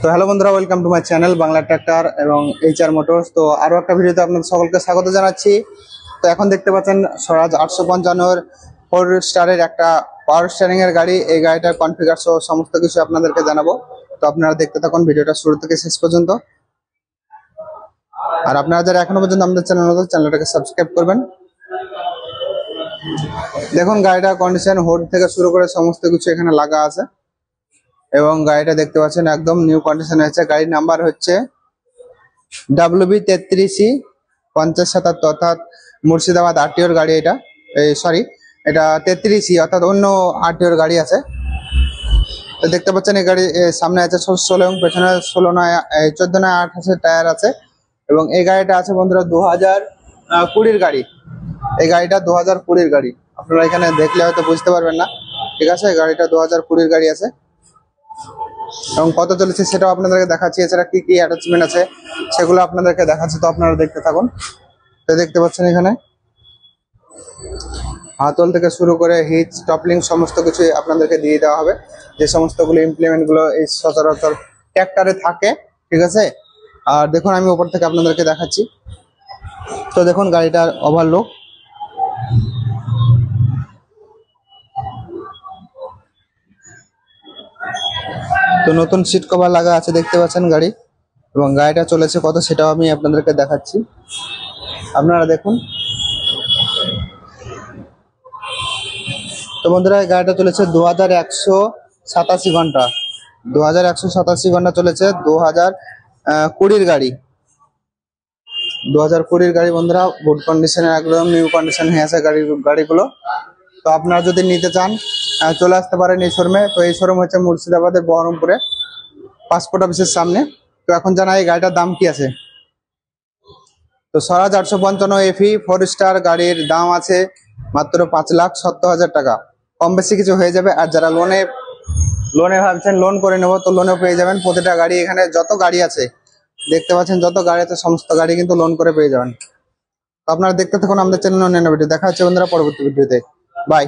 তো হ্যালো বন্ধুরা, welcome to my channel Bangla tractor এবং এইচআর মোটরস। তো আরো একটা ভিডিওতে আপনাদের সকলকে স্বাগত জানাচ্ছি। তো এখন দেখতে পাচ্ছেন স্বরাজ 855 4 স্টারের একটা পাওয়ার স্টিয়ারিং এর গাড়ি। এই গাড়িটার কনফিগার সহ সমস্ত কিছু আপনাদেরকে জানাবো। তো আপনারা দেখতে থাকুন ভিডিওটা শুরু থেকে শেষ পর্যন্ত। আর আপনারা যারা এখনো পর্যন্ত আমাদের চ্যানেলটাকে সাবস্ক্রাইব করবেন। দেখুন গাড়িটার কন্ডিশন, হোড থেকে শুরু করে সমস্ত কিছু এখানে লাগা আছে এবং গাড়িটা দেখতে পাচ্ছেন একদম নিউ কন্ডিশনে আছে। গাড়ির নাম্বার হচ্ছে WB33C 5077, অর্থাৎ মুর্শিদাবাদ আরটিওর গাড়ি। এটা এটা 33C, অর্থাৎ অন্য আরটিওর গাড়ি আছে। তো দেখতে পাচ্ছেন এই গাড়ি সামনে আছে 16 এবং পেছনে 14/28 টায়ার আছে। এবং এই গাড়িটা আছে বন্ধুরা 2020 গাড়ি। এই গাড়িটা 2020 গাড়ি, আপনারা এখানে দেখলে হয়তো বুঝতে পারবেন না, ঠিক আছে। গাড়িটা 2020 গাড়ি আছে এবং কত চলেছে সেটাও আপনাদেরকে দেখাচ্ছি। এছাড়া কি কি অ্যাটাচমেন্ট আছে সেগুলো আপনাদেরকে দেখাচ্ছি, তো আপনারা দেখতে থাকুন। তো দেখতে পাচ্ছেন এখানে হাতল থেকে শুরু করে হিচ টপলিং সমস্ত কিছু আপনাদেরকে দিয়ে দেওয়া হবে, যে সমস্তগুলো ইমপ্লিমেন্ট গুলো এই সচরাচর ট্র্যাক্টরে থাকে, ঠিক আছে। আর দেখুন আমি উপর থেকে আপনাদেরকে দেখাচ্ছি। তো দেখুন গাড়িটার ওভারলুক, তো নতুন সিট কভার লাগা আছে দেখতে পাচ্ছেন গাড়ি। এবং গাড়িটা চলেছে কত সেটাও আমি আপনাদেরকে দেখাচ্ছি, আপনারা দেখুন। তো বন্ধুরা এই গাড়িটা চলেছে 2187 ঘন্টা, 2187 ঘন্টা চলেছে। 2020 গাড়ি, 2020 গাড়ি বন্ধুরা। গুড কন্ডিশনে, একদম নিউ কন্ডিশন হয়ে আছে গাড়িগুলো। তো আপনারা যদি নিতে চান চলে আসতে পারেন এই শোরুমে। তো এই শোরুম হচ্ছে মুর্শিদাবাদের বহরমপুরে, পাসপোর্ট অফিসের সামনে। তো এখন জানাই এই গাড়িটার দাম কি আছে। তো স্বরাজ 855 FE 4 স্টার গাড়ির দাম আছে মাত্র 5,70,000 টাকা। কম বেশি কিছু হয়ে যাবে। আর যারা লোনে ভাবছেন লোন করে নেবো, তো লোনেও পেয়ে যাবেন। প্রতিটা গাড়ি এখানে যত গাড়ি আছে দেখতে পাচ্ছেন, যত গাড়ি আছে সমস্ত গাড়ি কিন্তু লোন করে পেয়ে যাবেন। তো আপনারা দেখতে থাকুন আমাদের চ্যানেল অন্যান্য ভিডিও। দেখা হচ্ছে বন্ধুরা পরবর্তী ভিডিওতে। বাই।